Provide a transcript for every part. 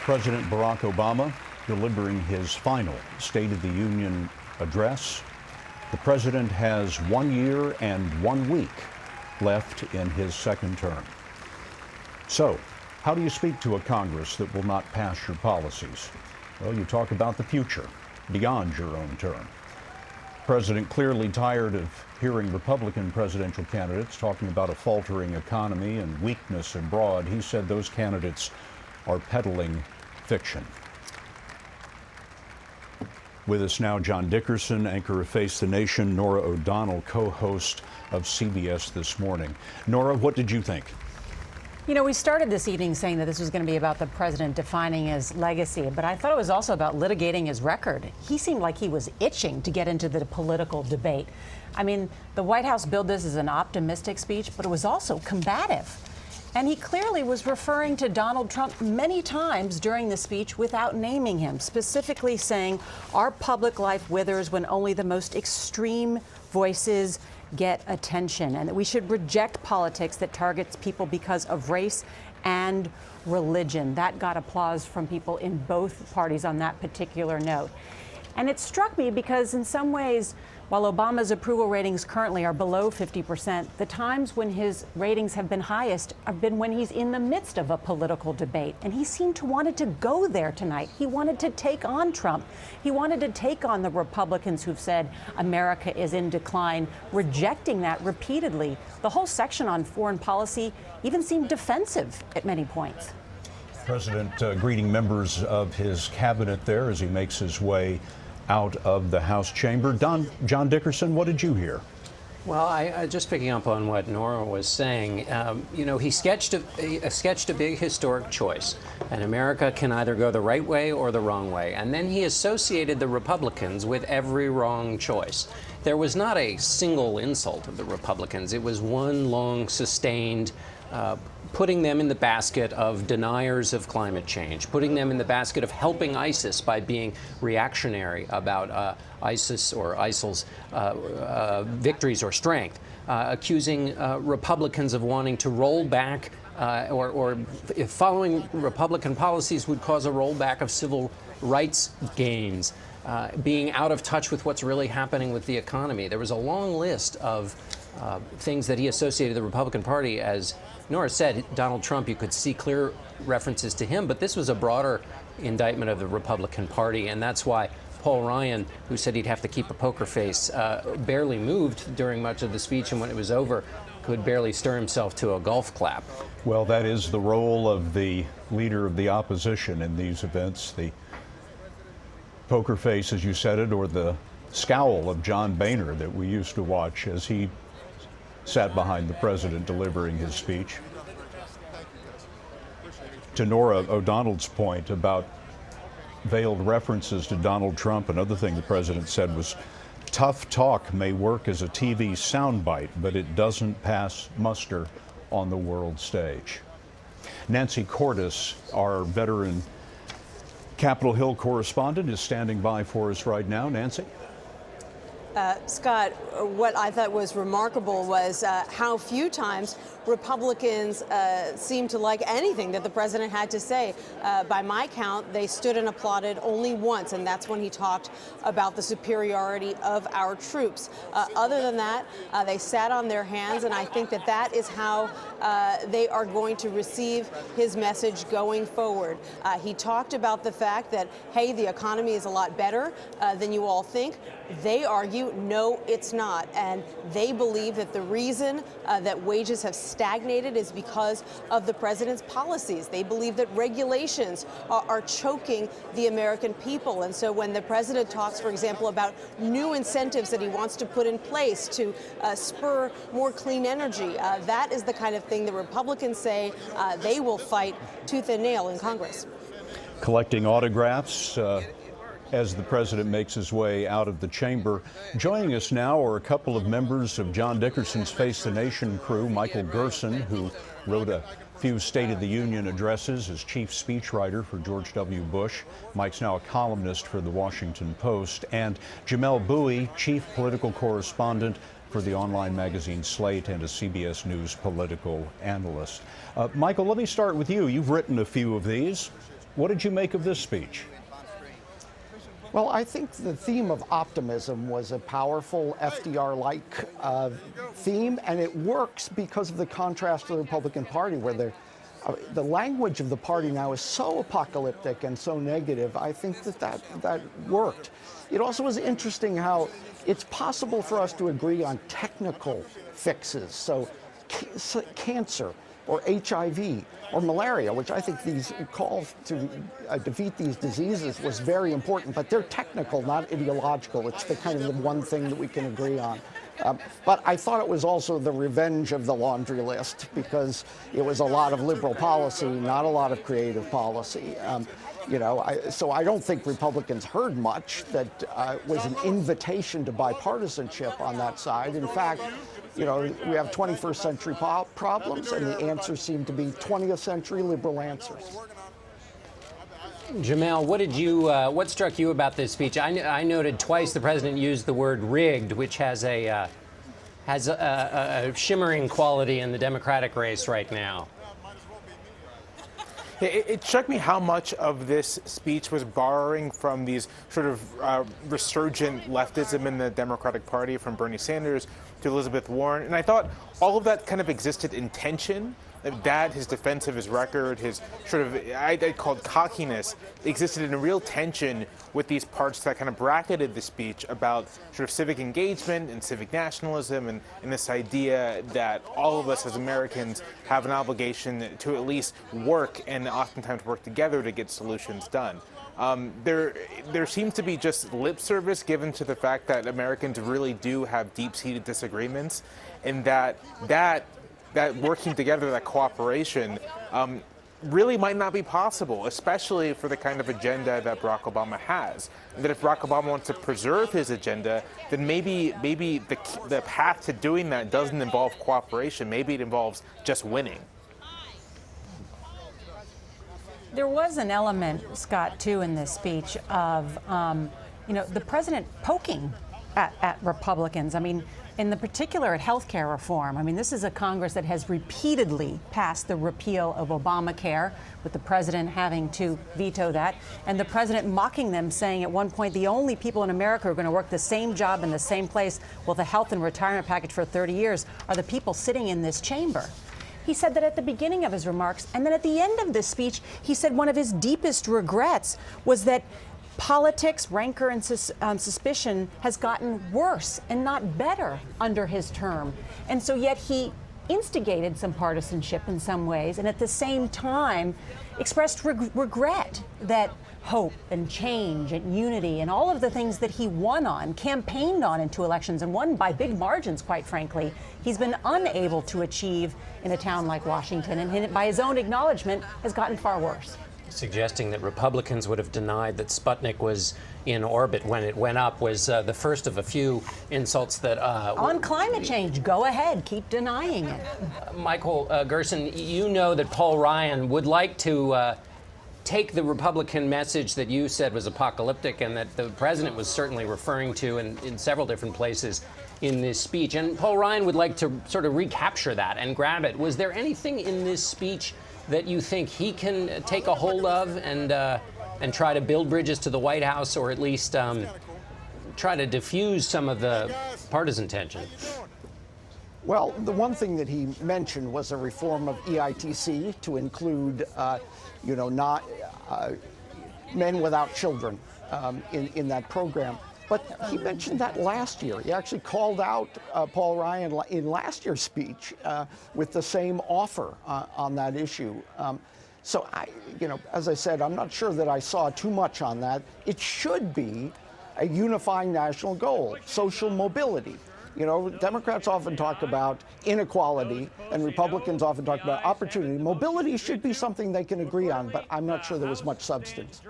President Barack Obama delivering his final State of the Union address. The president has 1 year and 1 week left in his second term. So, how do you speak to a Congress that will not pass your policies? Well, you talk about the future, beyond your own term. President clearly tired of hearing Republican presidential candidates talking about a faltering economy and weakness abroad. He said those candidates are peddling fiction. With us now, John Dickerson, anchor of Face the Nation, Norah O'Donnell, co-host of CBS This Morning. Norah, what did you think? You know, we started this evening saying that this was going to be about the president defining his legacy, but I thought it was also about litigating his record. He seemed like he was itching to get into the political debate. I mean, the White House billed this as an optimistic speech, but it was also combative. And he clearly was referring to Donald Trump many times during the speech without naming him, specifically saying our public life withers when only the most extreme voices get attention, and that we should reject politics that targets people because of race and religion. That got applause from people in both parties on that particular note. And it struck me because in some ways, while Obama's approval ratings currently are below 50%, the times when his ratings have been highest have been when he's in the midst of a political debate. And he seemed to wanted to go there tonight. He wanted to take on Trump. He wanted to take on the Republicans who've said America is in decline, rejecting that repeatedly. The whole section on foreign policy even seemed defensive at many points. President greeting members of his cabinet there as he makes his way out of the House chamber. John Dickerson, what did you hear? Well, I just picking up on what Norah was saying, you know, he sketched a big historic choice, and America can either go the right way or the wrong way. And then he associated the Republicans with every wrong choice. There was not a single insult of the Republicans. It was one long, sustained putting them in the basket of deniers of climate change, putting them in the basket of helping ISIS by being reactionary about ISIS or ISIL's victories or strength, accusing Republicans of wanting to roll back or if following Republican policies would cause a rollback of civil rights gains, being out of touch with what's really happening with the economy. There was a long list of things that he associated the Republican Party. As Norah said, Donald Trump, you could see clear references to him, but this was a broader indictment of the Republican Party, and that's why Paul Ryan, who said he'd have to keep a poker face, barely moved during much of the speech, and when it was over, could barely stir himself to a golf clap. Well, that is the role of the leader of the opposition in these events, the poker face, as you said it, or the scowl of John Boehner that we used to watch as he sat behind the president delivering his speech. To Norah O'Donnell's point about veiled references to Donald Trump, another thing the president said was, tough talk may work as a TV soundbite, but it doesn't pass muster on the world stage. Nancy Cordes, our veteran Capitol Hill correspondent, is standing by for us right now. Nancy? Scott, what I thought was remarkable was how few times Republicans seemed to like anything that the president had to say. By my count, they stood and applauded only once, and that's when he talked about the superiority of our troops. Other than that, they sat on their hands, and I think that that is how they are going to receive his message going forward. He talked about the fact that, hey, the economy is a lot better than you all think. They argue, no, it's not. And they believe that the reason that wages have stagnated is because of the president's policies. They believe that regulations are choking the American people. And so when the president talks, for example, about new incentives that he wants to put in place to spur more clean energy, that is the kind of thing the Republicans say they will fight tooth and nail in Congress. Collecting autographs as the president makes his way out of the chamber. Joining us now are a couple of members of John Dickerson's Face the Nation crew. Michael Gerson, who wrote a few State of the Union addresses as chief speechwriter for George W. Bush. Mike's now a columnist for the Washington Post. And Jamelle Bouie, chief political correspondent for the online magazine Slate and a CBS News political analyst. Michael, let me start with you. You've written a few of these. What did you make of this speech? Well, I think the theme of optimism was a powerful FDR-like theme, and it works because of the contrast to the Republican Party, where the language of the party now is so apocalyptic and so negative. I think that worked. It also was interesting how it's possible for us to agree on technical fixes, so cancer or HIV or malaria, which I think these calls to defeat these diseases was very important, but they're technical, not ideological. It's the kind of the one thing that we can agree on. But I thought it was also the revenge of the laundry list, because it was a lot of liberal policy, not a lot of creative policy. So I don't think Republicans heard much that was an invitation to bipartisanship on that side. In fact, we have 21st century problems, and the answers seem to be 20th century liberal answers. Jamel, what struck you about this speech? I noted twice the president used the word rigged, which has a shimmering quality in the Democratic race right now. It struck me how much of this speech was borrowing from these sort of resurgent leftism in the Democratic Party, from Bernie Sanders to Elizabeth Warren. And I thought all of that kind of existed in tension. That, his defense of his record, his sort of, I called cockiness, existed in a real tension with these parts that kind of bracketed the speech about sort of civic engagement and civic nationalism, and this idea that all of us as Americans have an obligation to at least work, and oftentimes work together to get solutions done. There seems to be just lip service given to the fact that Americans really do have deep-seated disagreements, and that working together, that cooperation, really might not be possible, especially for the kind of agenda that Barack Obama has. And that if Barack Obama wants to preserve his agenda, then maybe the path to doing that doesn't involve cooperation. Maybe it involves just winning. There was an element, Scott, too, in this speech of, the president poking at Republicans. I mean, in the particular at health care reform, this is a Congress that has repeatedly passed the repeal of Obamacare, with the president having to veto that, and the president mocking them, saying at one point the only people in America who are going to work the same job in the same place with a health and retirement package for 30 years are the people sitting in this chamber. He said that at the beginning of his remarks, and then at the end of this speech, he said one of his deepest regrets was that politics, rancor, and suspicion has gotten worse and not better under his term. And so yet he instigated some partisanship in some ways, and at the same time expressed regret that hope and change and unity and all of the things that he won on, campaigned on in 2 elections, and won by big margins, quite frankly, he's been unable to achieve in a town like Washington, and by his own acknowledgement has gotten far worse. Suggesting that Republicans would have denied that Sputnik was in orbit when it went up was the first of a few insults that... On climate change, go ahead, keep denying it. Michael Gerson, you know that Paul Ryan would like to take the Republican message that you said was apocalyptic and that the president was certainly referring to in several different places in this speech. And Paul Ryan would like to sort of recapture that and grab it. Was there anything in this speech that you think he can take a hold of and try to build bridges to the White House, or at least try to diffuse some of the partisan tension? Well, the one thing that he mentioned was a reform of EITC to include, not men without children in that program. But he mentioned that last year. He actually called out Paul Ryan in last year's speech with the same offer on that issue. So as I said, I'm not sure that I saw too much on that. It should be a unifying national goal, social mobility. Democrats often talk about inequality, and Republicans often talk about opportunity. Mobility should be something they can agree on, but I'm not sure there was much substance.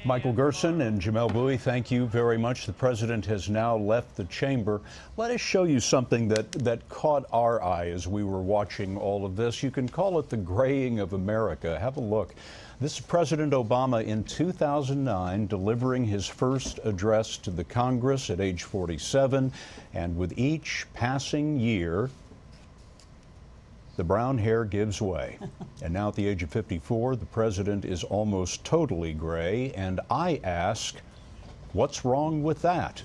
Michael Gerson and Jamel Bowie, thank you very much. The president has now left the chamber. Let us show you something that caught our eye as we were watching all of this. You can call it the graying of America. Have a look. This is President Obama in 2009 delivering his first address to the Congress at age 47. And with each passing year, the brown hair gives way. And now at the age of 54, the president is almost totally gray. And I ask, what's wrong with that?